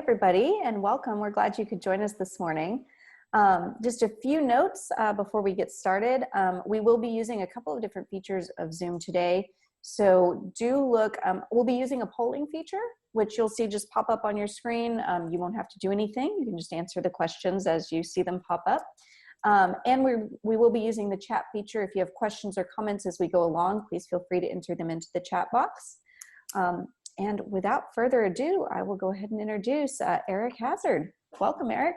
everybody, and welcome. We're glad you could join us this morning. Just a few notes before we get started. We will be using a couple of different features of Zoom today. So do look, we'll be using a polling feature, which you'll see just pop up on your screen. You won't have to do anything. You can just answer the questions as you see them pop up. And we will be using the chat feature. If you have questions or comments as we go along, please feel free to enter them into the chat box. And without further ado, I will go ahead and introduce Eric Hazard. Welcome, Eric.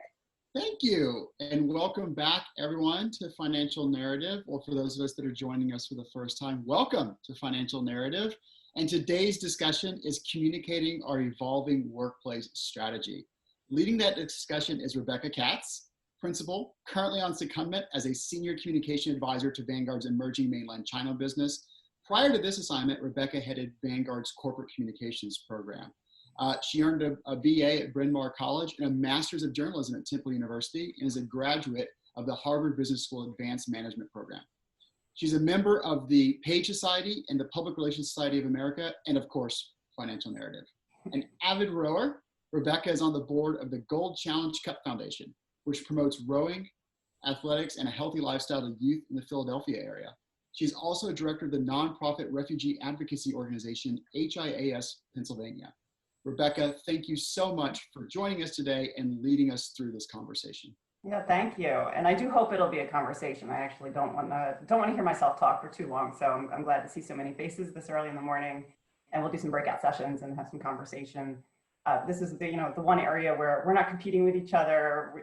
Thank you, and welcome back, everyone, to Financial Narrative, or for those of us that are joining us for the first time, welcome to Financial Narrative. And today's discussion is communicating our evolving workplace strategy. Leading that discussion is Rebecca Katz, principal, currently on secondment as a senior communication advisor to Vanguard's emerging mainland China business. Prior to this assignment, Rebecca headed Vanguard's corporate communications program. She earned a BA at Bryn Mawr College and a Master's of Journalism at Temple University, and is a graduate of the Harvard Business School Advanced Management Program. She's a member of the Page Society and the Public Relations Society of America, and of course, Financial Narrative. An avid rower, Rebecca is on the board of the Gold Challenge Cup Foundation, which promotes rowing, athletics, and a healthy lifestyle to youth in the Philadelphia area. She's also director of the nonprofit refugee advocacy organization, HIAS Pennsylvania. Rebecca, thank you so much for joining us today and leading us through this conversation. Yeah, thank you. And I do hope it'll be a conversation. I actually don't want to hear myself talk for too long. So I'm glad to see so many faces this early in the morning, and we'll do some breakout sessions and have some conversation. This is the one area where we're not competing with each other.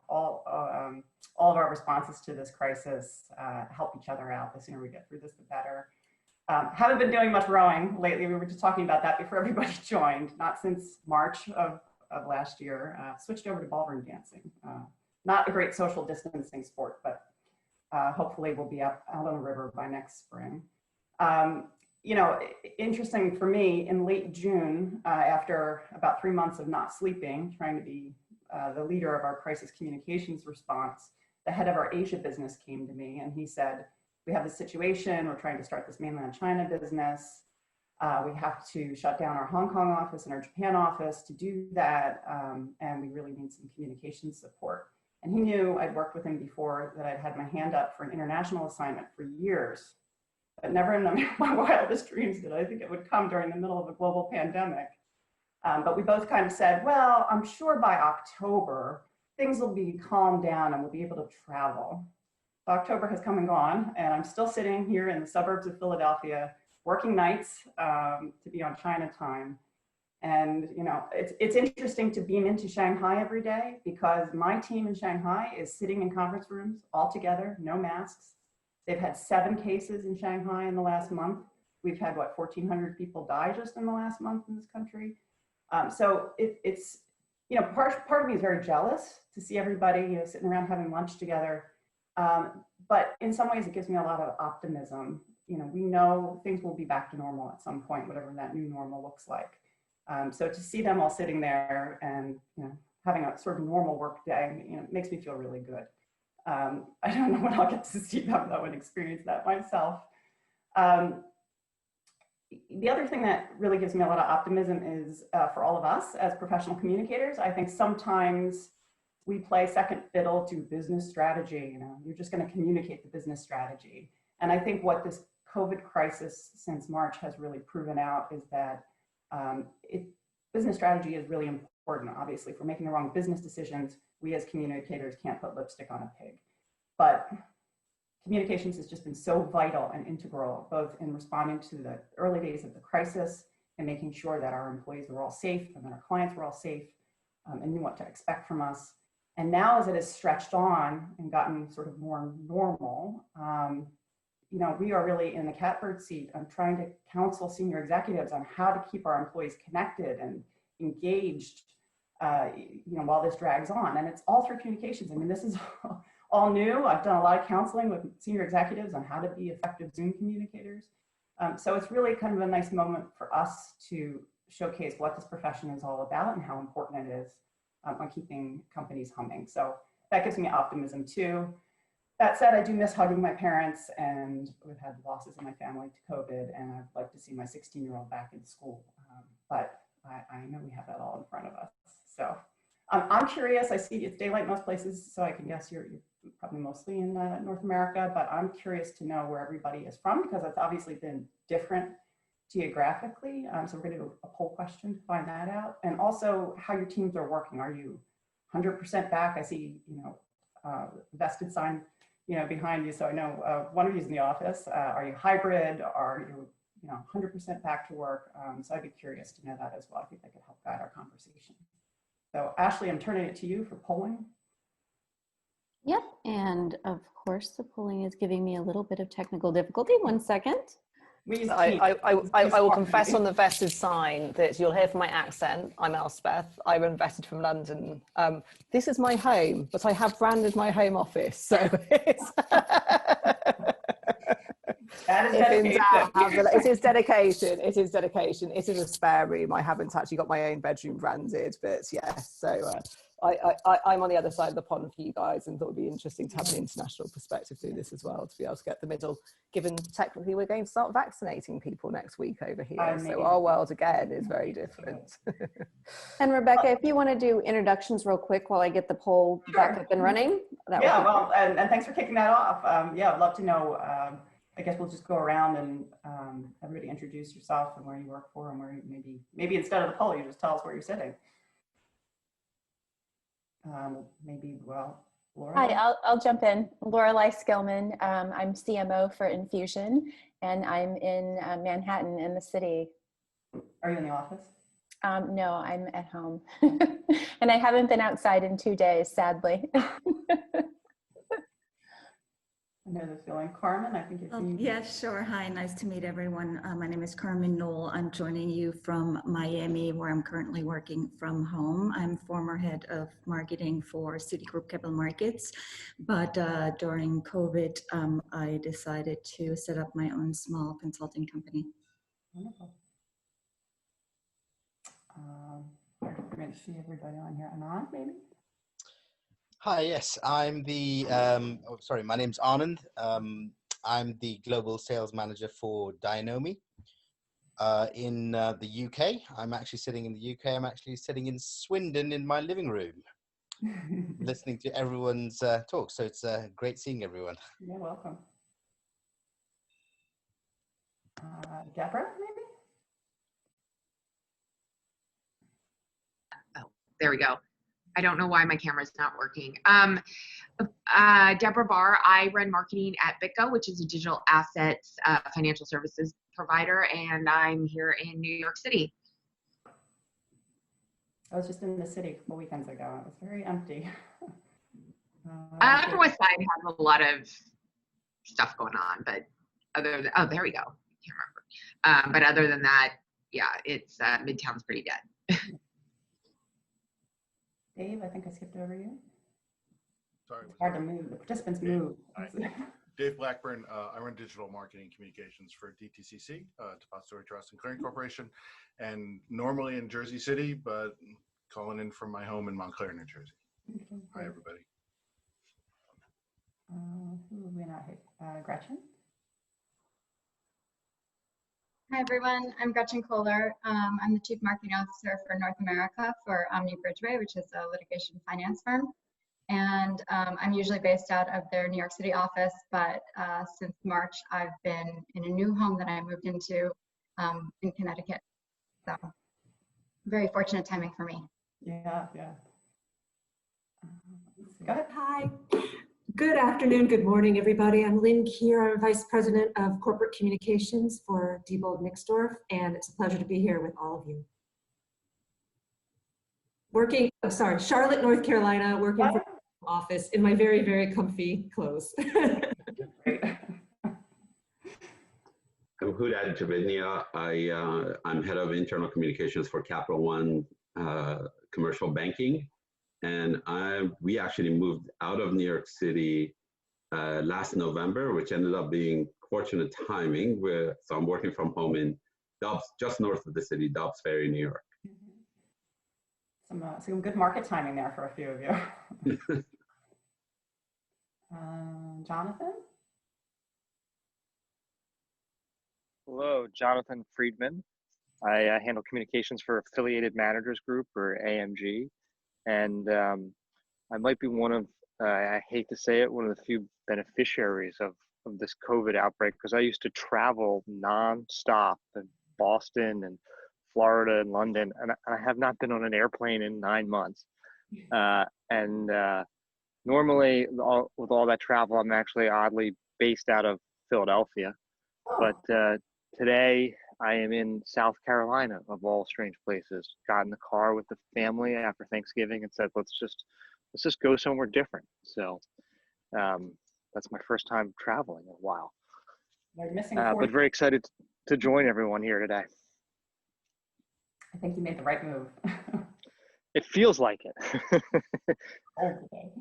All of our responses to this crisis help each other out. The sooner we get through this, the better. Haven't been doing much rowing lately. We were just talking about that before everybody joined. Not since March of last year. Switched over to ballroom dancing. Not a great social distancing sport, but hopefully we'll be out on the river by next spring. Interesting for me, in late June, after about 3 months of not sleeping, trying to be the leader of our crisis communications response, the head of our Asia business came to me and he said, we have this situation, we're trying to start this mainland China business. We have to shut down our Hong Kong office and our Japan office to do that. And we really need some communication support. And he knew I'd worked with him before, that I'd had my hand up for an international assignment for years, but never in my wildest dreams did I think it would come during the middle of a global pandemic. But we both kind of said, well, I'm sure by October, things will be calmed down and we'll be able to travel. October has come and gone, and I'm still sitting here in the suburbs of Philadelphia, working nights to be on China time. And it's interesting to beam into Shanghai every day, because my team in Shanghai is sitting in conference rooms all together, no masks. They've had 7 cases in Shanghai in the last month. We've had, 1,400 people die just in the last month in this country. So it's part of me is very jealous to see everybody, sitting around having lunch together. But in some ways, it gives me a lot of optimism. We know things will be back to normal at some point, whatever that new normal looks like. So to see them all sitting there and having a sort of normal work day, makes me feel really good. I don't know when I'll get to see them though and experience that myself. The other thing that really gives me a lot of optimism is for all of us as professional communicators. I think sometimes we play second fiddle to business strategy. You're just going to communicate the business strategy. And I think what this COVID crisis since March has really proven out is that business strategy is really important. Obviously, if we're making the wrong business decisions, we as communicators can't put lipstick on a pig. But communications has just been so vital and integral, both in responding to the early days of the crisis and making sure that our employees were all safe and that our clients were all safe and knew what to expect from us. And now as it has stretched on and gotten sort of more normal, we are really in the catbird seat on trying to counsel senior executives on how to keep our employees connected and engaged, while this drags on. And it's all through communications. I mean, this is all new. I've done a lot of counseling with senior executives on how to be effective Zoom communicators. So it's really kind of a nice moment for us to showcase what this profession is all about and how important it is on keeping companies humming. So that gives me optimism too. That said, I do miss hugging my parents, and we've had losses in my family to COVID, and I'd like to see my 16-year-old back in school. But I know we have that all in front of us. So I'm curious. I see it's daylight most places, so I can guess you're probably mostly in North America, but I'm curious to know where everybody is from because it's obviously been different geographically. So we're going to do a poll question to find that out, and also how your teams are working. Are you 100% back? I see, vested sign, behind you. So I know one of you's in the office. Are you hybrid? Are you, 100% back to work? So I'd be curious to know that as well. I think that could help guide our conversation. So Ashley, I'm turning it to you for polling. Yep, and of course the polling is giving me a little bit of technical difficulty. 1 second. I will confess on the vested sign that you'll hear from my accent. I'm Elspeth. I'm invested from London. This is my home, but I have branded my home office. So it's That is dedication. it is dedication. It is dedication. It is a spare room. I haven't actually got my own bedroom branded, but yes. So I'm on the other side of the pond for you guys, and thought it would be interesting to have an international perspective through this as well, to be able to get the middle, given technically we're going to start vaccinating people next week over here. So our world again is very different. And Rebecca, if you want to do introductions real quick while I get the poll back up and running. And thanks for kicking that off. I'd love to know, I guess we'll just go around and everybody introduce yourself and where you work for, and where you maybe instead of the poll, you just tell us where you're sitting. Laura. Hi, I'll jump in. Lorelei Skillman. I'm CMO for Infusion, and I'm in Manhattan in the city. Are you in the office? No, I'm at home. And I haven't been outside in 2 days, sadly. I know the feeling. Carmen, I think you're Yes, sure. Hi, nice to meet everyone. My name is Carmen Knoll. I'm joining you from Miami, where I'm currently working from home. I'm former head of marketing for Citigroup Capital Markets, but during COVID, I decided to set up my own small consulting company. Wonderful. I'm going to see everybody on here. Anand, maybe? Hi, yes, I'm the, my name's Anand. I'm the Global Sales Manager for Dinomi in the UK. I'm actually sitting in the UK. I'm actually sitting in Swindon in my living room, listening to everyone's talk. So it's great seeing everyone. You're welcome. Deborah, maybe? Oh, there we go. I don't know why my camera's not working. Deborah Barr, I run marketing at BitGo, which is a digital assets financial services provider, and I'm here in New York City. I was just in the city a couple weekends ago. It was very empty. Upper West Side has a lot of stuff going on, but other than, oh, there we go. I can't remember. But other than that, yeah, it's Midtown's pretty dead. Dave, I think I skipped over you. Sorry. It's hard to move. The participants move. Dave Blackburn. I run digital marketing communications for DTCC, Depository Trust and Clearing Corporation, and normally in Jersey City, but calling in from my home in Montclair, New Jersey. Okay, hi, everybody. Who have we not hit? Gretchen? Hi, everyone. I'm Gretchen Kohler. I'm the Chief Marketing Officer for North America for Omni Bridgeway, which is a litigation finance firm. And I'm usually based out of their New York City office, but since March, I've been in a new home that I moved into in Connecticut. So very fortunate timing for me. Yeah. Go ahead. Hi. Good afternoon, good morning, everybody. I'm Lynn Kier, Vice President of Corporate Communications for Diebold Nixdorf, and it's a pleasure to be here with all of you. Charlotte, North Carolina, working from the office in my very, very comfy clothes. I'm Hudad Javidnia. I'm head of internal communications for Capital One Commercial Banking. And we actually moved out of New York City last November, which ended up being fortunate timing. So I'm working from home in Dobbs, just north of the city, Dobbs Ferry, New York. Some good market timing there for a few of you. Jonathan? Hello, Jonathan Friedman. I handle communications for Affiliated Managers Group, or AMG. And I might be one of, I hate to say it, one of the few beneficiaries of this COVID outbreak, because I used to travel nonstop in Boston and Florida and London, and I have not been on an airplane in 9 months. Normally, with all that travel, I'm actually oddly based out of Philadelphia. But today, I am in South Carolina, of all strange places. Got in the car with the family after Thanksgiving and said, let's just go somewhere different. So that's my first time traveling in a while. You're missing but very excited to join everyone here today. I think you made the right move. It feels like it. Okay.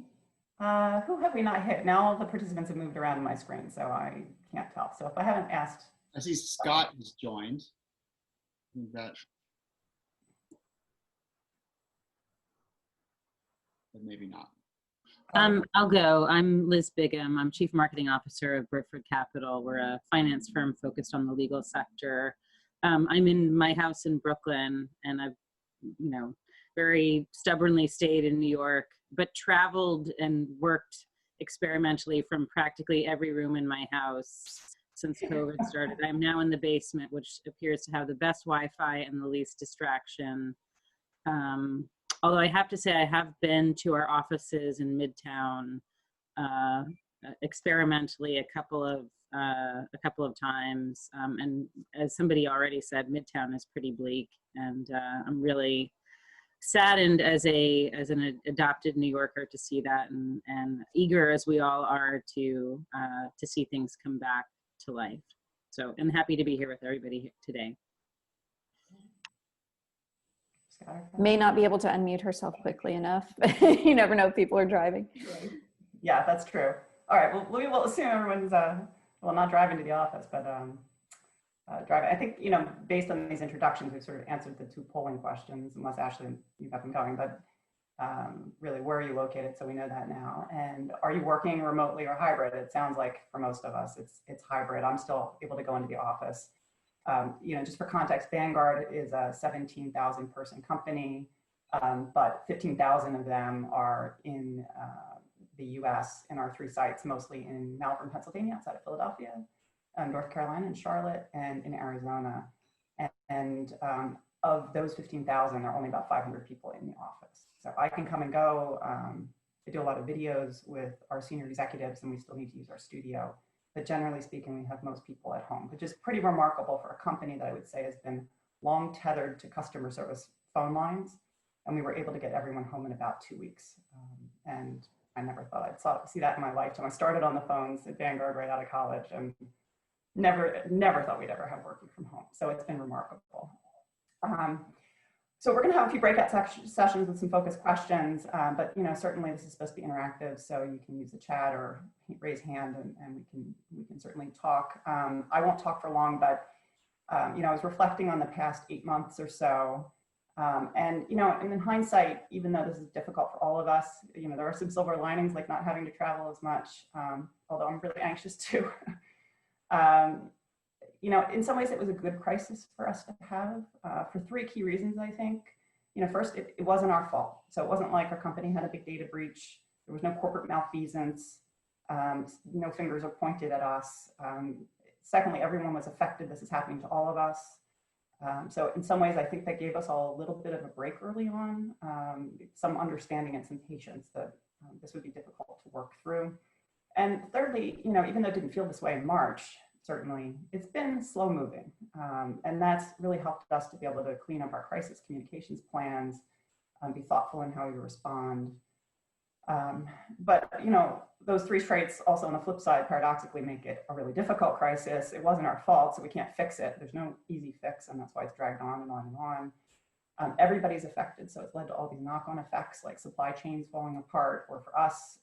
Who have we not hit? Now all the participants have moved around on my screen, so I can't tell. So if I haven't asked. I see Scott has joined. But maybe not. I'll go. I'm Liz Bigham. I'm Chief Marketing Officer of Burford Capital. We're a finance firm focused on the legal sector. I'm in my house in Brooklyn, and I've, very stubbornly stayed in New York, but traveled and worked experimentally from practically every room in my house since COVID started. I'm now in the basement, which appears to have the best Wi-Fi and the least distraction. Although I have to say, I have been to our offices in Midtown experimentally a couple of times, and as somebody already said, Midtown is pretty bleak, and I'm really saddened as an adopted New Yorker to see that, and eager as we all are to see things come back to life. So I'm happy to be here with everybody today. May not be able to unmute herself quickly enough. You never know if people are driving. Yeah, that's true. All right, well, we will assume everyone's, well, not driving to the office, but driving. I think, based on these introductions, we've sort of answered the two polling questions, unless Ashley, you got them going, but really, where are you located? So we know that now. And are you working remotely or hybrid? It sounds like for most of us, it's hybrid. I'm still able to go into the office. Just for context, Vanguard is a 17,000 person company, but 15,000 of them are in the US in our 3 sites, mostly in Malvern, Pennsylvania, outside of Philadelphia, North Carolina, and Charlotte, and in Arizona. And of those 15,000, there are only about 500 people in the office. So I can come and go. I do a lot of videos with our senior executives, and we still need to use our studio. But generally speaking, we have most people at home, which is pretty remarkable for a company that I would say has been long tethered to customer service phone lines. And we were able to get everyone home in about 2 weeks. And I never thought I'd see that in my lifetime. I started on the phones at Vanguard right out of college, and never thought we'd ever have working from home. So it's been remarkable. So we're going to have a few breakout sessions with some focused questions, but certainly this is supposed to be interactive, so you can use the chat or raise hand, and we can certainly talk. I won't talk for long, but I was reflecting on the past 8 months or so, and in hindsight, even though this is difficult for all of us, there are some silver linings, like not having to travel as much, although I'm really anxious to. In some ways it was a good crisis for us to have for 3 key reasons, I think. First, it wasn't our fault. So it wasn't like our company had a big data breach. There was no corporate malfeasance. No fingers are pointed at us. Secondly, everyone was affected. This is happening to all of us. So in some ways, I think that gave us all a little bit of a break early on, some understanding and some patience that this would be difficult to work through. And thirdly, even though it didn't feel this way in March, certainly, it's been slow moving. And that's really helped us to be able to clean up our crisis communications plans, be thoughtful in how we respond. But those 3 traits also on the flip side paradoxically make it a really difficult crisis. It wasn't our fault, so we can't fix it. There's no easy fix, and that's why it's dragged on and on and on. Everybody's affected, so it's led to all these knock-on effects like supply chains falling apart, or for us,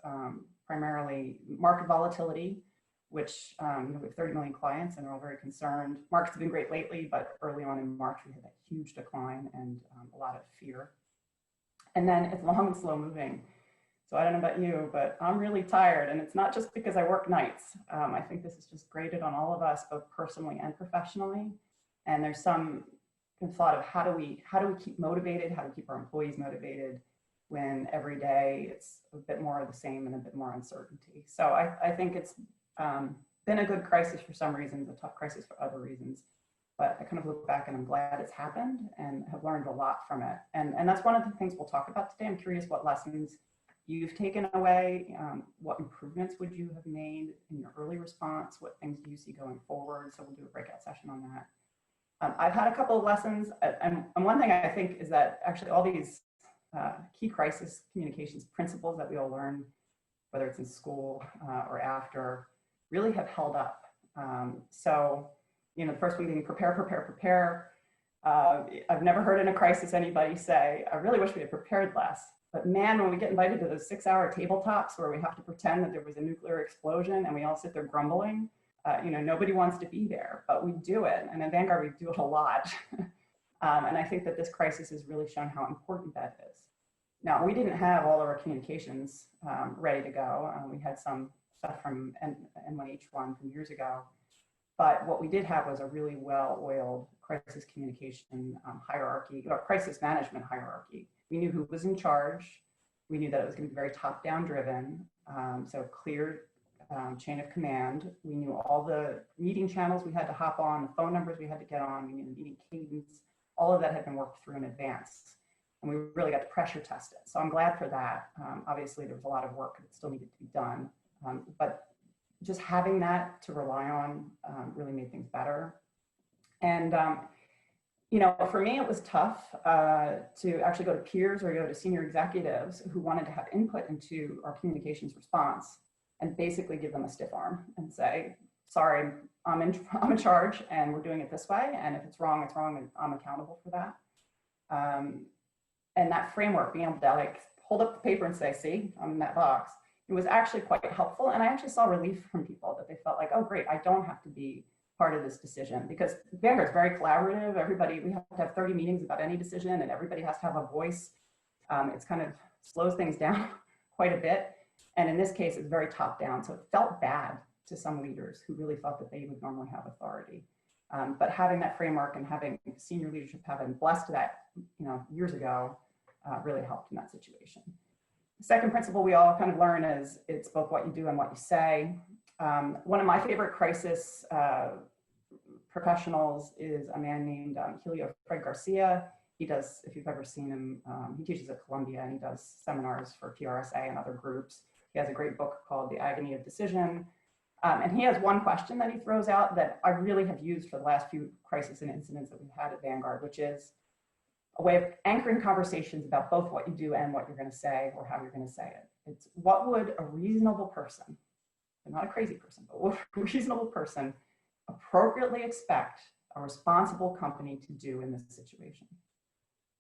primarily market volatility, which we have 30 million clients and we're all very concerned. Markets have been great lately, but early on in March, we had a huge decline and a lot of fear. And then it's long and slow moving. So I don't know about you, but I'm really tired, and it's not just because I work nights. I think this is just grated on all of us, both personally and professionally. And there's some thought of how do we keep motivated, how do we keep our employees motivated when every day it's a bit more of the same and a bit more uncertainty. So I think it's been a good crisis for some reasons, a tough crisis for other reasons. But I kind of look back and I'm glad it's happened and have learned a lot from it. And that's one of the things we'll talk about today. I'm curious what lessons you've taken away, what improvements would you have made in your early response, what things do you see going forward? So we'll do a breakout session on that. I've had a couple of lessons, and one thing I think is that actually all these key crisis communications principles that we all learn, whether it's in school or after, really have held up. So, you know, the first one being prepare, prepare, prepare. I've never heard in a crisis anybody say, I really wish we had prepared less. But man, when we get invited to those 6-hour tabletops where we have to pretend that there was a nuclear explosion and we all sit there grumbling, you know, nobody wants to be there, but we do it. And in Vanguard, we do it a lot. And I think that this crisis has really shown how important that is. Now, we didn't have all of our communications ready to go. We had some stuff from N1H1 from years ago. But what we did have was a really well-oiled crisis communication hierarchy, or crisis management hierarchy. We knew who was in charge. We knew that it was going to be very top-down driven, so clear chain of command. We knew all the meeting channels we had to hop on, the phone numbers we had to get on, we knew the meeting cadence. All of that had been worked through in advance, and we really got to pressure test it. So I'm glad for that. Obviously, there was a lot of work that still needed to be done, but just having that to rely on really made things better. And you know, for me, it was tough to actually go to peers or go to senior executives who wanted to have input into our communications response and basically give them a stiff arm and say, sorry, I'm in charge and we're doing it this way. And if it's wrong, it's wrong, and I'm accountable for that. And that framework, being able to like hold up the paper and say, see, I'm in that box, it was actually quite helpful. And I actually saw relief from people that they felt like, oh, great, I don't have to be part of this decision, because Vanguard is very collaborative. Everybody, we have to have 30 meetings about any decision and everybody has to have a voice. It's kind of slows things down quite a bit. And in this case, it's very top down. So it felt bad to some leaders who really thought that they would normally have authority. But having that framework and having senior leadership having blessed that, you know, years ago, really helped in that situation. The second principle we all kind of learn is it's both what you do and what you say. One of my favorite crisis professionals is a man named Helio Fred Garcia. He does, if you've ever seen him, he teaches at Columbia and he does seminars for PRSA and other groups. He has a great book called The Agony of Decision. And he has one question that he throws out that I really have used for the last few crises and incidents that we've had at Vanguard, which is a way of anchoring conversations about both what you do and what you're going to say or how you're going to say it. It's what would a reasonable person, not a crazy person, but what would a reasonable person appropriately expect a responsible company to do in this situation?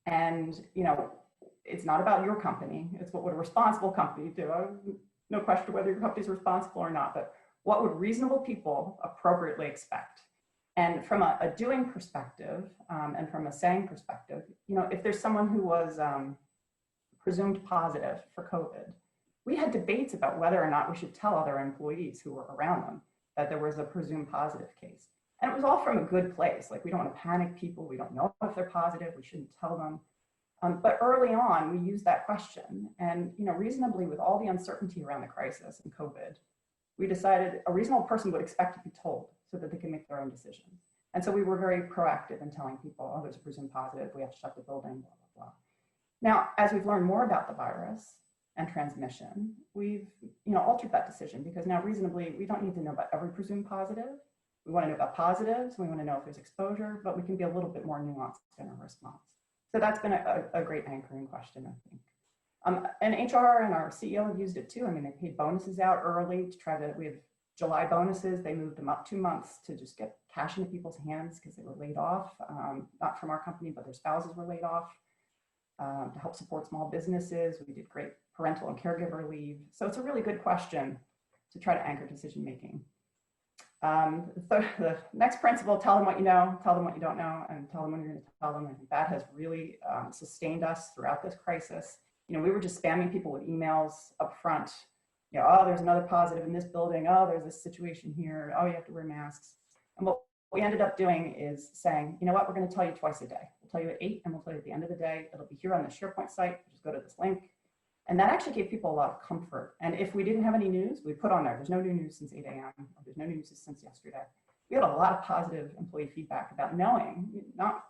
And, you know, it's not about your company. It's what would a responsible company do? No question whether your company's responsible or not, but what would reasonable people appropriately expect? And from a doing perspective and from a saying perspective, you know, if there's someone who was presumed positive for COVID, we had debates about whether or not we should tell other employees who were around them that there was a presumed positive case. And it was all from a good place. Like, we don't want to panic people. We don't know if they're positive. We shouldn't tell them. But early on, we used that question. And, you know, reasonably, with all the uncertainty around the crisis and COVID, we decided a reasonable person would expect to be told so that they can make their own decisions. And so we were very proactive in telling people, oh, there's a presumed positive, we have to shut the building, blah, blah, blah. Now, as we've learned more about the virus and transmission, we've, you know, altered that decision, because now reasonably, we don't need to know about every presumed positive. We want to know about positives, we want to know if there's exposure, but we can be a little bit more nuanced in our response. So that's been a great anchoring question, I think. And HR and our CEO have used it too. I mean, they paid bonuses out early to try to, we have July bonuses, they moved them up 2 months to just get cash into people's hands because they were laid off, not from our company, but their spouses were laid off, to help support small businesses. We did great parental and caregiver leave. So it's a really good question to try to anchor decision-making. The next principle, tell them what you know, tell them what you don't know, and tell them when you're going to tell them. I think that has really sustained us throughout this crisis. You know, we were just spamming people with emails up front. You know, oh, there's another positive in this building. Oh, there's this situation here. Oh, you have to wear masks. And what we ended up doing is saying, you know what, we're going to tell you twice a day. We'll tell you at 8 and we'll tell you at the end of the day. It'll be here on the SharePoint site. Just go to this link. And that actually gave people a lot of comfort. And if we didn't have any news, we put on there, there's no new news since 8 a.m. or there's no news since yesterday. We had a lot of positive employee feedback about knowing, not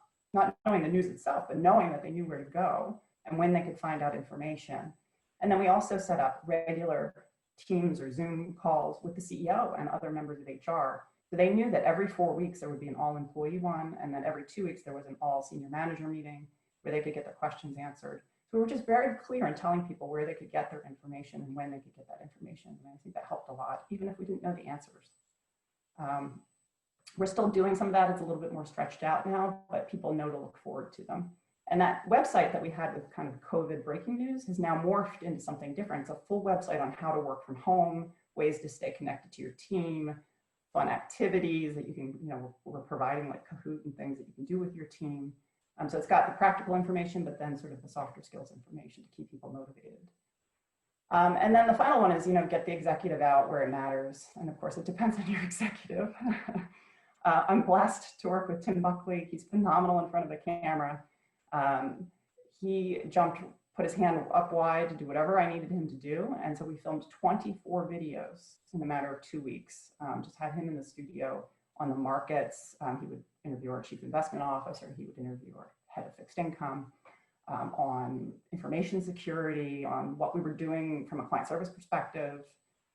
knowing the news itself, but knowing that they knew where to go and when they could find out information. And then we also set up regular Teams or Zoom calls with the CEO and other members of HR. So they knew that every 4 weeks there would be an all employee one, and then every 2 weeks there was an all senior manager meeting where they could get their questions answered. So we were just very clear in telling people where they could get their information and when they could get that information. And I think that helped a lot, even if we didn't know the answers. We're still doing some of that. It's a little bit more stretched out now, but people know to look forward to them. And that website that we had with kind of COVID breaking news has now morphed into something different. It's a full website on how to work from home, ways to stay connected to your team, fun activities that you can, we're providing like Kahoot and things that you can do with your team. So it's got the practical information, but then sort of the softer skills information to keep people motivated. And then the final one is, get the executive out where it matters. And of course, it depends on your executive. I'm blessed to work with Tim Buckley. He's phenomenal in front of the camera. He put his hand up wide to do whatever I needed him to do. And so we filmed 24 videos in a matter of 2 weeks. Just had him in the studio on the markets. He would interview our chief investment officer. He would interview our head of fixed income, on information security, on what we were doing from a client service perspective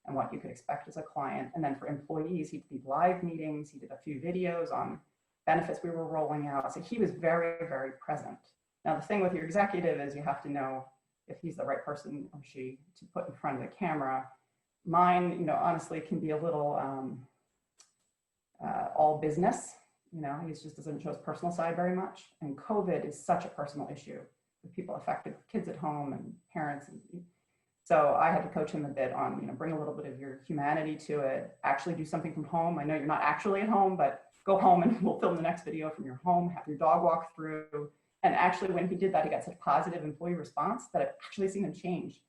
and what you could expect as a client. And then for employees, he did live meetings. He did a few videos on benefits we were rolling out. So he was very, very present. Now, the thing with your executive is you have to know if he's the right person or she to put in front of the camera. Mine, honestly can be a little all business. He just doesn't show his personal side very much. And COVID is such a personal issue with people affected, kids at home and parents. So I had to coach him a bit on, bring a little bit of your humanity to it, actually do something from home. I know you're not actually at home, but go home and we'll film the next video from your home, have your dog walk through. And actually when he did that, he got such positive employee response that I've actually seen him change.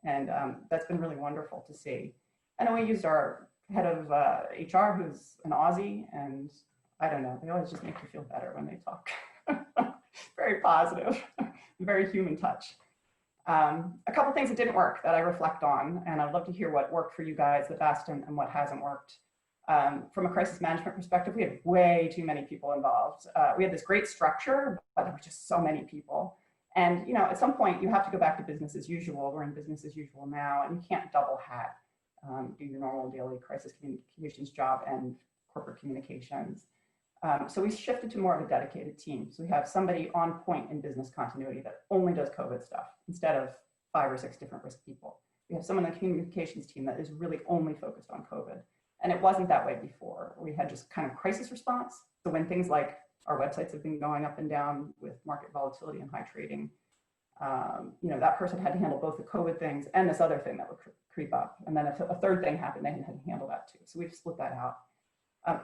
And that's been really wonderful to see. And then we used our head of HR, who's an Aussie, and I don't know, they always just make you feel better when they talk. Very positive, very human touch. A couple things that didn't work that I reflect on, and I'd love to hear what worked for you guys the best and what hasn't worked. From a crisis management perspective, we had way too many people involved. We had this great structure, but there were just so many people. And at some point you have to go back to business as usual. We're in business as usual now, and you can't double hat, do your normal daily crisis communications job and corporate communications. So we shifted to more of a dedicated team. So we have somebody on point in business continuity that only does COVID stuff instead of 5 or 6 different risk people. We have someone on the communications team that is really only focused on COVID. And it wasn't that way before. We had just kind of crisis response. So when things like our websites have been going up and down with market volatility and high trading, that person had to handle both the COVID things and this other thing that would creep up. And then if a third thing happened, they had to handle that too. So we've split that out.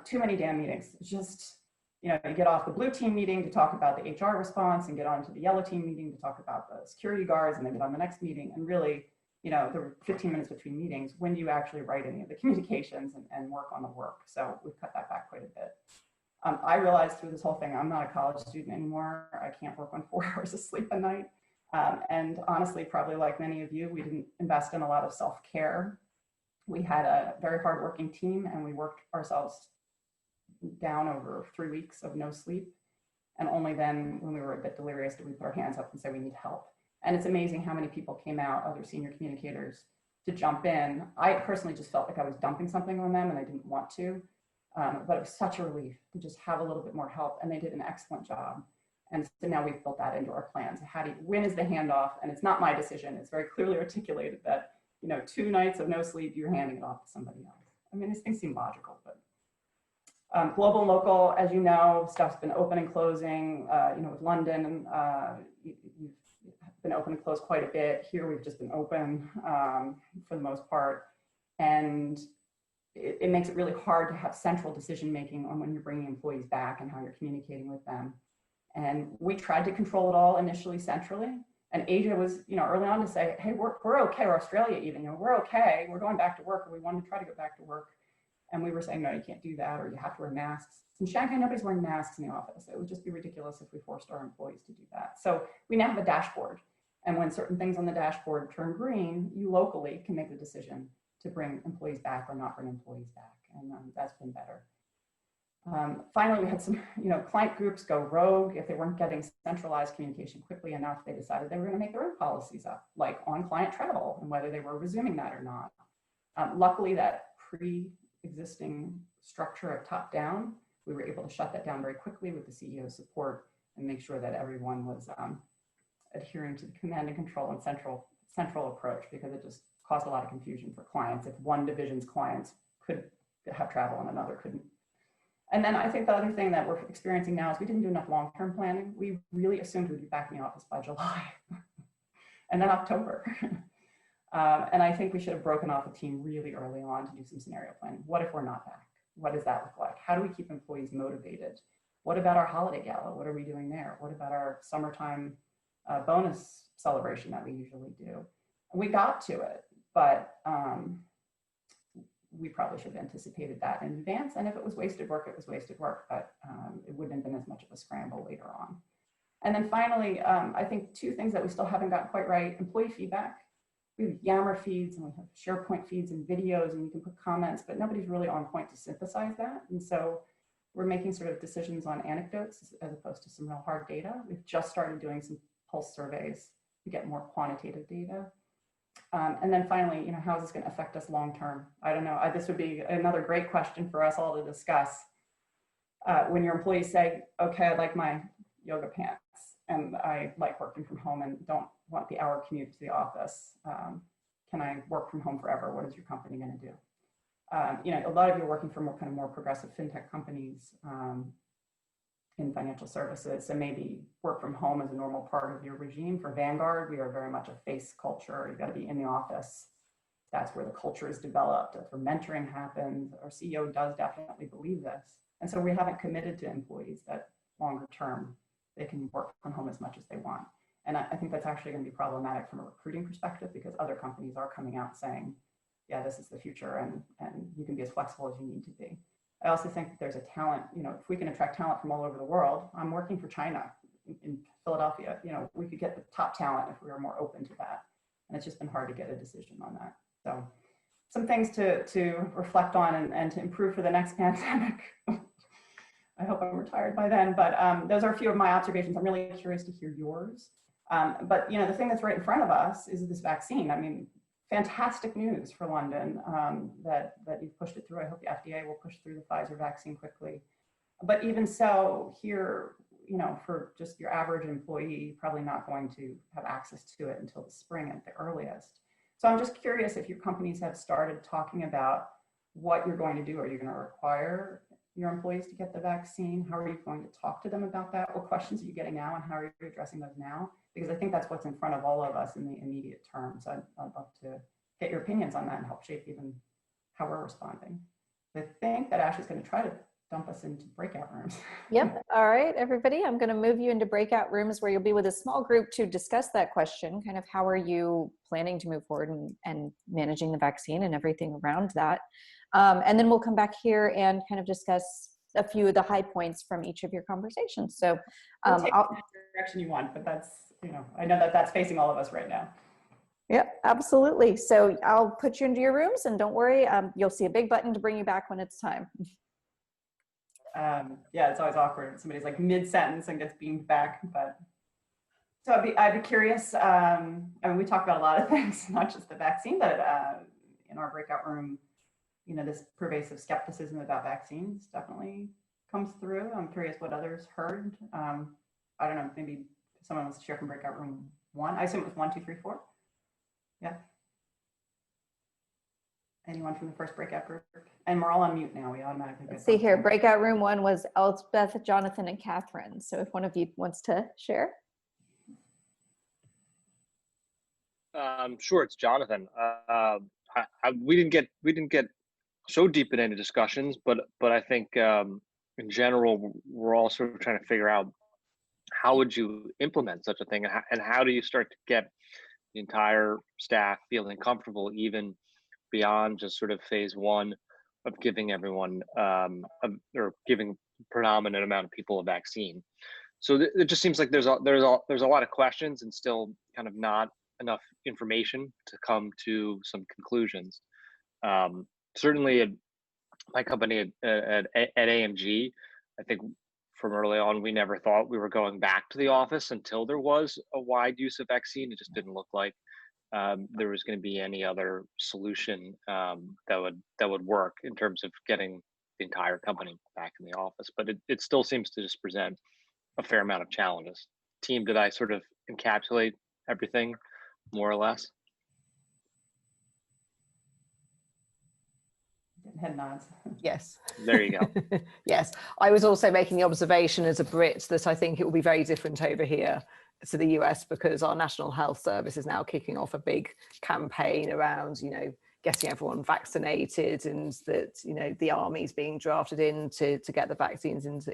Too many damn meetings. It's just, you get off the blue team meeting to talk about the HR response and get on to the yellow team meeting to talk about the security guards and then get on the next meeting. And really, there were 15 minutes between meetings. When do you actually write any of the communications and work on the work? So we've cut that back quite a bit. I realized through this whole thing, I'm not a college student anymore. I can't work on 4 hours of sleep a night. And honestly, probably like many of you, we didn't invest in a lot of self-care. We had a very hardworking team and we worked ourselves down over 3 weeks of no sleep. And only then when we were a bit delirious did we put our hands up and say we need help. And it's amazing how many people came out, other senior communicators, to jump in. I personally just felt like I was dumping something on them and I didn't want to, but it was such a relief to just have a little bit more help, and they did an excellent job. And so now we've built that into our plans. When is the handoff? And it's not my decision. It's very clearly articulated that, 2 nights of no sleep, you're handing it off to somebody else. I mean, these things seem logical, but global and local, as you know, stuff's been open and closing, with London, you've been open and closed quite a bit. Here we've just been open for the most part. And it makes it really hard to have central decision-making on when you're bringing employees back and how you're communicating with them. And we tried to control it all initially centrally. And Asia was, early on to say, hey, we're okay, or Australia even, we're okay, we're going back to work, or we want to try to go back to work. And we were saying, no, you can't do that, or you have to wear masks. In Shanghai, nobody's wearing masks in the office. It would just be ridiculous if we forced our employees to do that. So we now have a dashboard. And when certain things on the dashboard turn green, you locally can make the decision to bring employees back or not bring employees back. And that's been better. Finally, we had some, client groups go rogue. If they weren't getting centralized communication quickly enough, they decided they were going to make their own policies up, like on client travel and whether they were resuming that or not. Luckily, that pre-existing structure of top down, we were able to shut that down very quickly with the CEO's support and make sure that everyone was adhering to the command and control and central approach, because it just caused a lot of confusion for clients if one division's clients could have travel and another couldn't. And then I think the other thing that we're experiencing now is we didn't do enough long-term planning. We really assumed we'd be back in the office by July and then October. And I think we should have broken off a team really early on to do some scenario planning. What if we're not back? What does that look like? How do we keep employees motivated? What about our holiday gala? What are we doing there? What about our summertime bonus celebration that we usually do? And we got to it, but we probably should have anticipated that in advance. And if it was wasted work, it was wasted work, but it wouldn't have been as much of a scramble later on. And then finally, I think two things that we still haven't gotten quite right: employee feedback. We have Yammer feeds and we have SharePoint feeds and videos, and you can put comments, but nobody's really on point to synthesize that. And so we're making sort of decisions on anecdotes as opposed to some real hard data. We've just started doing some pulse surveys to get more quantitative data. And then finally, how is this going to affect us long term? I don't know. This would be another great question for us all to discuss. When your employees say, okay, I like my yoga pants and I like working from home and don't want the hour commute to the office, can I work from home forever? What is your company going to do? A lot of you are working for more progressive fintech companies in financial services, so maybe work from home is a normal part of your regime. For Vanguard, we are very much a face culture. You've got to be in the office. That's where the culture is developed. That's where mentoring happens. Our CEO does definitely believe this. And so we haven't committed to employees that longer term, they can work from home as much as they want. And I think that's actually going to be problematic from a recruiting perspective, because other companies are coming out saying, yeah, this is the future, and you can be as flexible as you need to be. I also think that there's a talent, if we can attract talent from all over the world. I'm working for China in Philadelphia. We could get the top talent if we were more open to that. And it's just been hard to get a decision on that. So some things to reflect on and to improve for the next pandemic. I hope I'm retired by then, but those are a few of my observations. I'm really curious to hear yours. But the thing that's right in front of us is this vaccine. I mean, fantastic news for London that you've pushed it through. I hope the FDA will push through the Pfizer vaccine quickly. But even so, here, for just your average employee, probably not going to have access to it until the spring at the earliest. So I'm just curious if your companies have started talking about what you're going to do. Are you going to require your employees to get the vaccine? How are you going to talk to them about that? What questions are you getting now, and how are you addressing those now? Because I think that's what's in front of all of us in the immediate term. So I'd love to get your opinions on that and help shape even how we're responding. I think that Ashley's going to try to dump us into breakout rooms. Yep. All right, everybody. I'm going to move you into breakout rooms where you'll be with a small group to discuss that question, kind of how are you planning to move forward and managing the vaccine and everything around that. And then we'll come back here and kind of discuss a few of the high points from each of your conversations. So we'll take the direction you want, but that's, I know that that's facing all of us right now. Yeah, absolutely. So I'll put you into your rooms, and don't worry, you'll see a big button to bring you back when it's time. Yeah, it's always awkward when somebody's like mid-sentence and gets beamed back. But so I'd be curious. I mean, we talked about a lot of things, not just the vaccine, but in our breakout room, this pervasive skepticism about vaccines definitely comes through. I'm curious what others heard. I don't know, maybe someone wants to share from breakout room 1. I assume it was 1, 2, 3, 4. Yeah. Anyone from the first breakout group? And we're all on mute now. We automatically get. Let's see here. Breakout room 1 was Elspeth, Jonathan, and Catherine. So if one of you wants to share. Sure, it's Jonathan. We didn't get so deep in any discussions, but I think in general we're all sort of trying to figure out how would you implement such a thing, and how do you start to get the entire staff feeling comfortable even beyond just sort of phase 1 giving everyone or giving predominant amount of people a vaccine. So it just seems like there's a lot of questions and still kind of not enough information to come to some conclusions. Certainly at my company at AMG, I think from early on, we never thought we were going back to the office until there was a wide use of vaccine. It just didn't look like there was going to be any other solution that would work in terms of getting the entire company back in the office. But it still seems to just present a fair amount of challenges. Team, did I sort of encapsulate everything more or less? Head nods. Yes. There you go. Yes. I was also making the observation as a Brit that I think it will be very different over here to the US, because our National Health Service is now kicking off a big campaign around, getting everyone vaccinated, and that, the army's being drafted in to get the vaccines into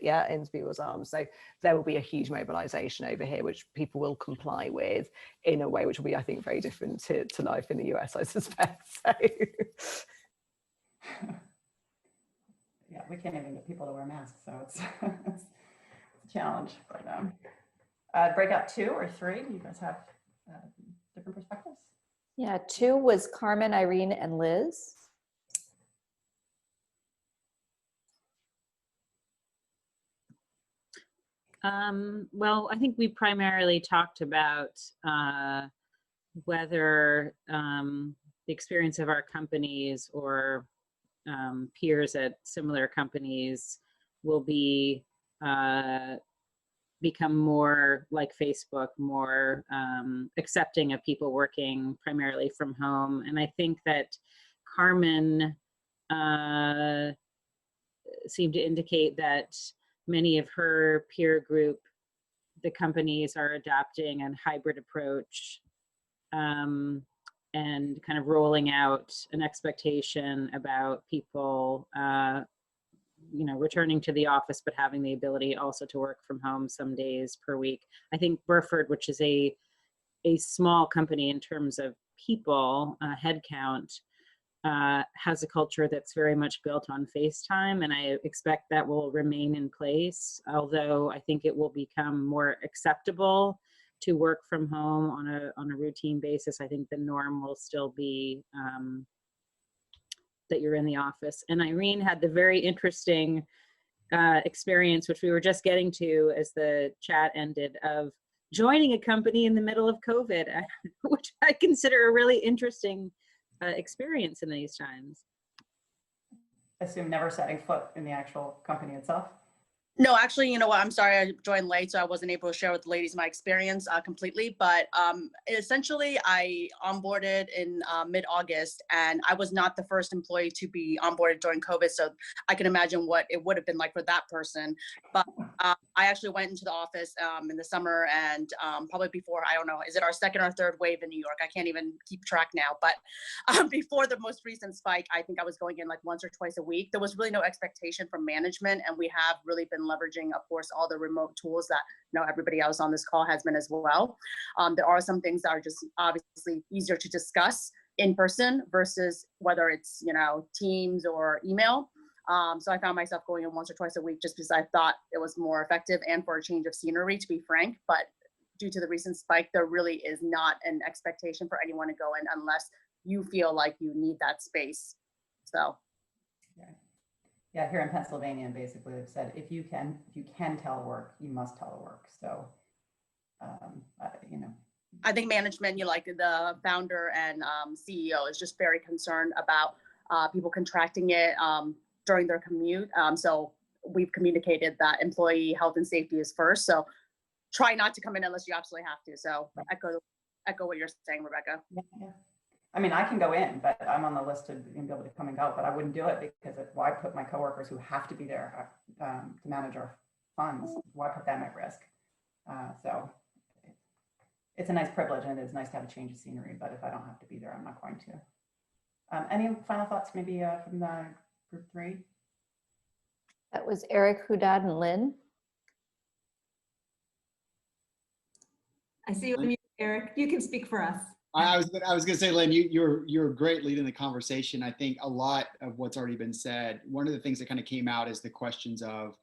people's arms. So there will be a huge mobilization over here, which people will comply with in a way which will be, I think, very different to life in the US, I suspect. So. Yeah, we can't even get people to wear masks, so it's a challenge. But breakout 2 or 3, do you guys have different perspectives? Yeah, 2 was Carmen, Irene, and Liz. Well, I think we primarily talked about whether the experience of our companies or peers at similar companies will become more like Facebook, more accepting of people working primarily from home. And I think that Carmen seemed to indicate that many of her peer group, the companies are adopting a hybrid approach and kind of rolling out an expectation about people returning to the office, but having the ability also to work from home some days per week. I think Burford, which is a small company in terms of people, headcount, has a culture that's very much built on FaceTime, and I expect that will remain in place, although I think it will become more acceptable to work from home on a routine basis. I think the norm will still be that you're in the office. And Irene had the very interesting experience, which we were just getting to as the chat ended, of joining a company in the middle of COVID, which I consider a really interesting experience in these times. Assume never setting foot in the actual company itself. No, actually, you know what? I'm sorry, I joined late, so I wasn't able to share with the ladies my experience completely. But essentially, I onboarded in mid-August, and I was not the first employee to be onboarded during COVID. So I can imagine what it would have been like for that person. But I actually went into the office in the summer, and probably before, I don't know, is it our second or third wave in New York? I can't even keep track now. But before the most recent spike, I think I was going in like once or twice a week. There was really no expectation from management, and we have really been leveraging, of course, all the remote tools that everybody else on this call has been as well. There are some things that are just obviously easier to discuss in person versus whether it's Teams or email. So I found myself going in once or twice a week just because I thought it was more effective and for a change of scenery, to be frank. But due to the recent spike, there really is not an expectation for anyone to go in unless you feel like you need that space. So. Yeah, here in Pennsylvania, basically they've said if you can telework, you must telework. So, I think management, like the founder and CEO, is just very concerned about people contracting it during their commute. So we've communicated that employee health and safety is first. So try not to come in unless you absolutely have to. So echo what you're saying, Rebecca. Yeah. I mean, I can go in, but I'm on the list to be able to come and go, but I wouldn't do it because why put my coworkers who have to be there to manage our funds, why put them at risk? So it's a nice privilege, and it is nice to have a change of scenery, but if I don't have to be there, I'm not going to. Any final thoughts maybe from the group 3? That was Eric, Hudad, and Lynn. I see you, Eric. You can speak for us. I was going to say, Lynn, you're great leading the conversation. I think a lot of what's already been said, one of the things that kind of came out is the questions of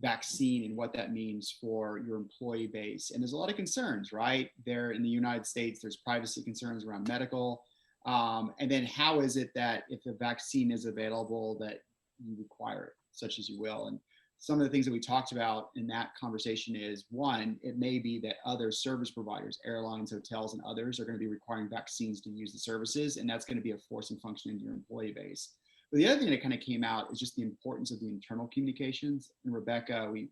vaccine and what that means for your employee base. And there's a lot of concerns, right? There in the United States, there's privacy concerns around medical. And then how is it that if the vaccine is available that you require it, such as you will? And some of the things that we talked about in that conversation is, one, it may be that other service providers, airlines, hotels, and others are going to be requiring vaccines to use the services, and that's going to be a forcing function in your employee base. But the other thing that kind of came out is just the importance of the internal communications. And Rebecca, we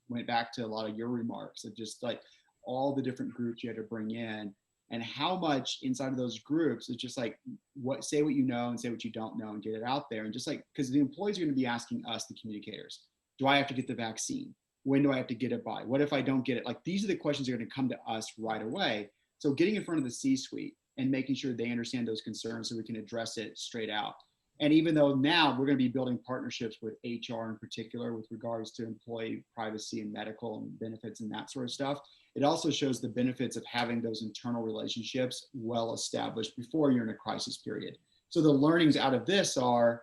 went back to a lot of your remarks of just like all the different groups you had to bring in, and how much inside of those groups is just like say what you know and say what you don't know and get it out there. And just like, because the employees are going to be asking us, the communicators, do I have to get the vaccine? When do I have to get it by? What if I don't get it? Like, these are the questions that are going to come to us right away. So getting in front of the C-suite and making sure they understand those concerns so we can address it straight out. And even though now we're going to be building partnerships with HR in particular with regards to employee privacy and medical and benefits and that sort of stuff, it also shows the benefits of having those internal relationships well established before you're in a crisis period. So the learnings out of this are,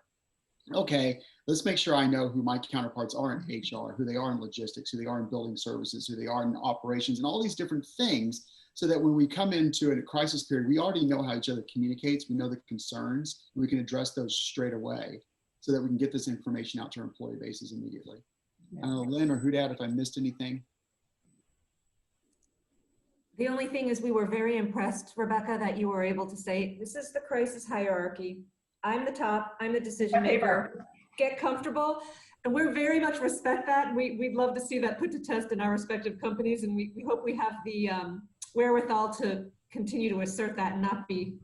okay, let's make sure I know who my counterparts are in HR, who they are in logistics, who they are in building services, who they are in operations, and all these different things, so that when we come into a crisis period, we already know how each other communicates, we know the concerns, and we can address those straight away so that we can get this information out to our employee bases immediately. I don't know, Lynn or Hudad, if I missed anything. The only thing is we were very impressed, Rebecca, that you were able to say, this is the crisis hierarchy. I'm the top, I'm the decision maker. Get comfortable. And we're very much respect that. We'd love to see that put to test in our respective companies. And we hope we have the wherewithal to continue to assert that and not be,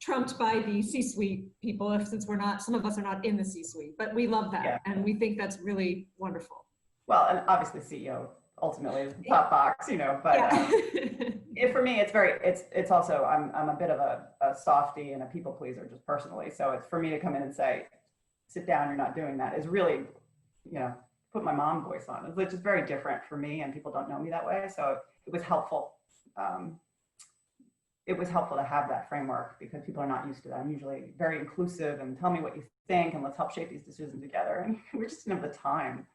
trumped by the C-suite people, since some of us are not in the C-suite, but we love that. Yeah. And we think that's really wonderful. Well, and obviously CEO ultimately is the top box, but yeah. For me, it's also, I'm a bit of a softie and a people pleaser just personally. So it's for me to come in and say, sit down, you're not doing that, is really, put my mom voice on. It's just very different for me, and people don't know me that way. So it was helpful. It was helpful to have that framework because people are not used to that. I'm usually very inclusive and tell me what you think and let's help shape these decisions together. And we just didn't have the time.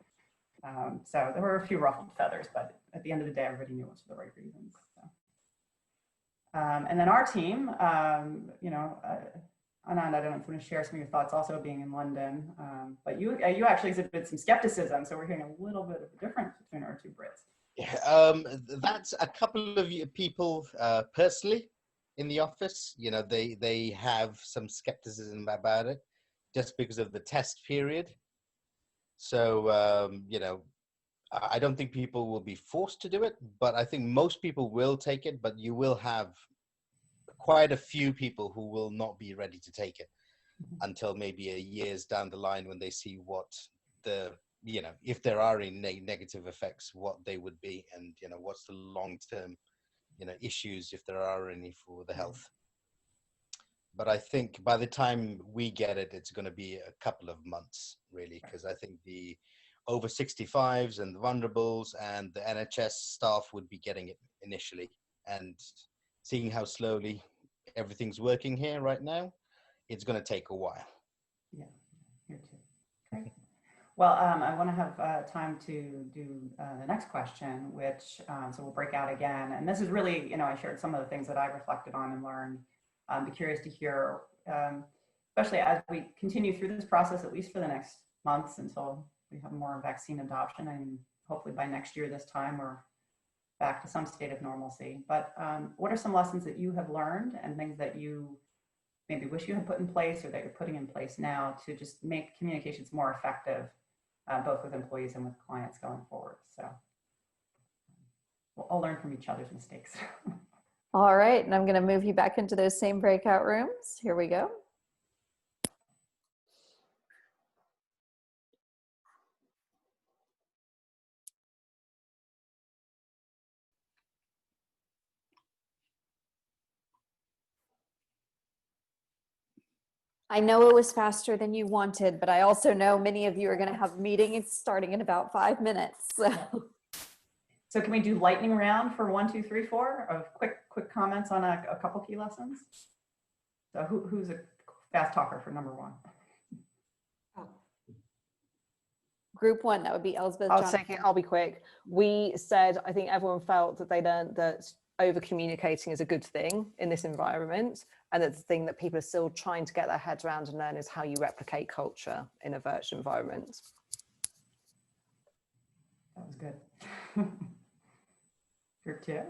So there were a few ruffled feathers, but at the end of the day, everybody knew it was for the right reasons. So. And then our team, Anand, I don't know if you want to share some of your thoughts also being in London, but you actually exhibited some skepticism. So we're hearing a little bit of a difference between our two Brits. Yeah, that's a couple of people personally in the office. They have some skepticism about it just because of the test period. So, I don't think people will be forced to do it, but I think most people will take it, but you will have quite a few people who will not be ready to take it until maybe a years down the line when they see what if there are any negative effects, what they would be, and, what's the long-term, issues, if there are any, for the health. But I think by the time we get it, it's going to be a couple of months, really, because I think the over 65s and the vulnerables and the NHS staff would be getting it initially. And seeing how slowly everything's working here right now, it's going to take a while. Yeah, here too. Great. Well, I want to have time to do the next question, which, so we'll break out again. And this is really, I shared some of the things that I reflected on and learned. I'd be curious to hear, especially as we continue through this process, at least for the next months until we have more vaccine adoption, and hopefully by next year this time we're back to some state of normalcy. But what are some lessons that you have learned and things that you maybe wish you had put in place or that you're putting in place now to just make communications more effective, both with employees and with clients going forward? So we'll all learn from each other's mistakes. All right, and I'm going to move you back into those same breakout rooms. Here we go. I know it was faster than you wanted, but I also know many of you are going to have meetings starting in about 5 minutes. So. So can we do lightning round for 1, 2, 3, 4 of quick comments on a couple key lessons? So who's a fast talker for number 1? Group 1, that would be Elizabeth. I'll take it. I'll be quick. We said, I think everyone felt that they learned that over communicating is a good thing in this environment, and that the thing that people are still trying to get their heads around and learn is how you replicate culture in a virtual environment. That was good. Group 2.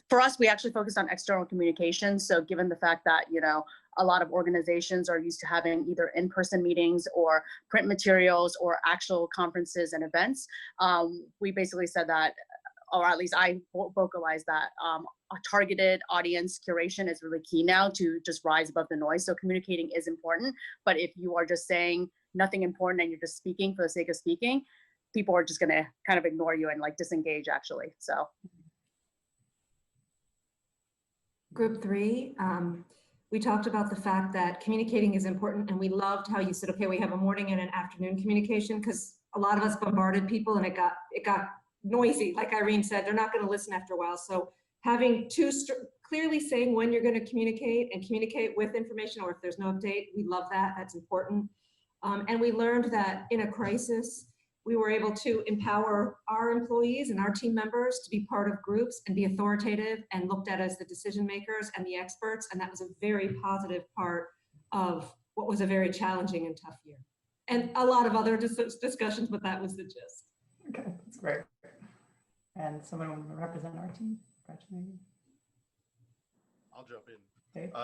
For us, we actually focused on external communications. So given the fact that, you know, a lot of organizations are used to having either in-person meetings or print materials or actual conferences and events, we basically said that, or at least I vocalized that a targeted audience curation is really key now to just rise above the noise. So communicating is important, but if you are just saying nothing important and you're just speaking for the sake of speaking, people are just gonna kind of ignore you and like disengage actually, so. Group 3, we talked about the fact that communicating is important, and we loved how you said, okay, we have a morning and an afternoon communication, because a lot of us bombarded people and it got noisy. Like Irene said, they're not going to listen after a while. So having clearly saying when you're going to communicate and communicate with information, or if there's no update, we love that. That's important. And we learned that in a crisis, we were able to empower our employees and our team members to be part of groups and be authoritative and looked at as the decision makers and the experts. And that was a very positive part of what was a very challenging and tough year. And a lot of other discussions, but that was the gist. Okay, that's great. And someone want to represent our team? Gretchen, maybe? I'll jump in.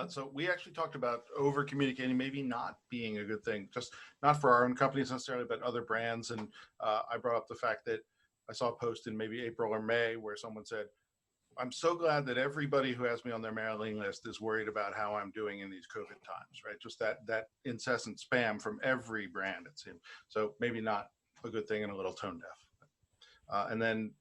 So we actually talked about over communicating maybe not being a good thing, just not for our own companies necessarily, but other brands. And I brought up the fact that I saw a post in maybe April or May where someone said, I'm so glad that everybody who has me on their mailing list is worried about how I'm doing in these COVID times, right? Just that incessant spam from every brand, it seemed. So maybe not a good thing and a little tone deaf. And then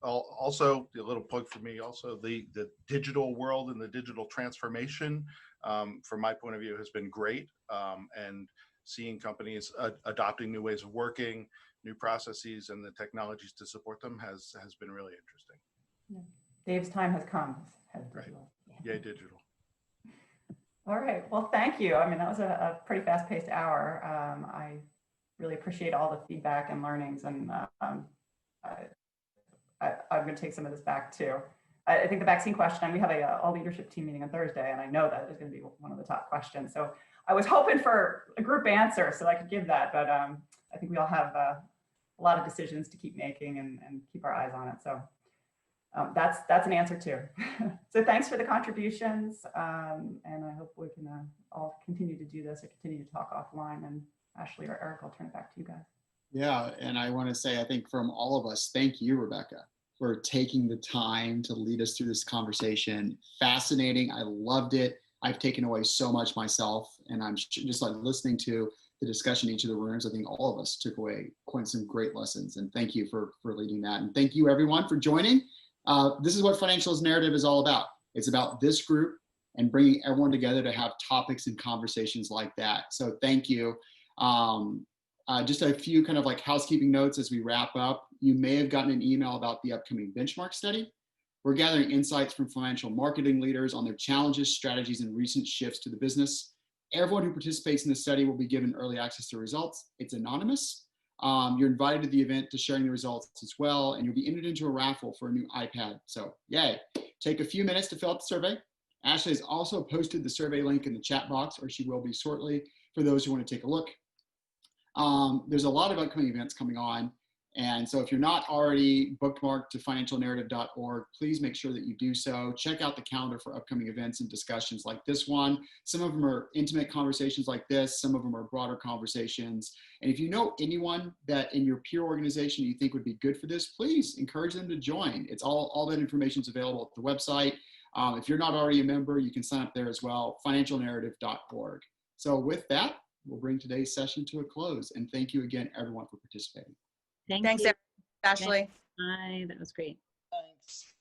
also, a little plug for me, also the digital world and the digital transformation, from my point of view, has been great. And seeing companies adopting new ways of working, new processes, and the technologies to support them has been really interesting. Yeah. Dave's time has come. Right. Yay, digital. All right. Well, thank you. I mean, that was a pretty fast-paced hour. I really appreciate all the feedback and learnings, and I'm going to take some of this back too. I think the vaccine question, we have a all leadership team meeting on Thursday, and I know that is going to be one of the top questions. So I was hoping for a group answer so I could give that, but I think we all have a lot of decisions to keep making and keep our eyes on it. So that's an answer too. So thanks for the contributions, and I hope we can all continue to do this or continue to talk offline. And Ashley or Eric, I'll turn it back to you guys. Yeah, and I want to say, I think from all of us, thank you, Rebecca, for taking the time to lead us through this conversation. Fascinating. I loved it. I've taken away so much myself, and I'm just like listening to the discussion in each of the rooms. I think all of us took away quite some great lessons, and thank you for leading that. And thank you everyone for joining. This is what Financials Narrative is all about. It's about this group and bringing everyone together to have topics and conversations like that. So thank you. Just a few kind of like housekeeping notes as we wrap up. You may have gotten an email about the upcoming benchmark study. We're gathering insights from financial marketing leaders on their challenges, strategies, and recent shifts to the business. Everyone who participates in the study will be given early access to results. It's anonymous. You're invited to the event to sharing the results as well, and you'll be entered into a raffle for a new iPad. So yay. Take a few minutes to fill out the survey. Ashley has also posted the survey link in the chat box, or she will be shortly, for those who want to take a look. There's a lot of upcoming events coming on. And so if you're not already bookmarked to financialnarrative.org, please make sure that you do so. Check out the calendar for upcoming events and discussions like this one. Some of them are intimate conversations like this. Some of them are broader conversations. And if you know anyone that in your peer organization you think would be good for this, please encourage them to join. It's all that information is available at the website. If you're not already a member, you can sign up there as well, financialnarrative.org. So with that, we'll bring today's session to a close. And thank you again, everyone, for participating. Thanks, you. Ashley. Bye. That was great. Thanks.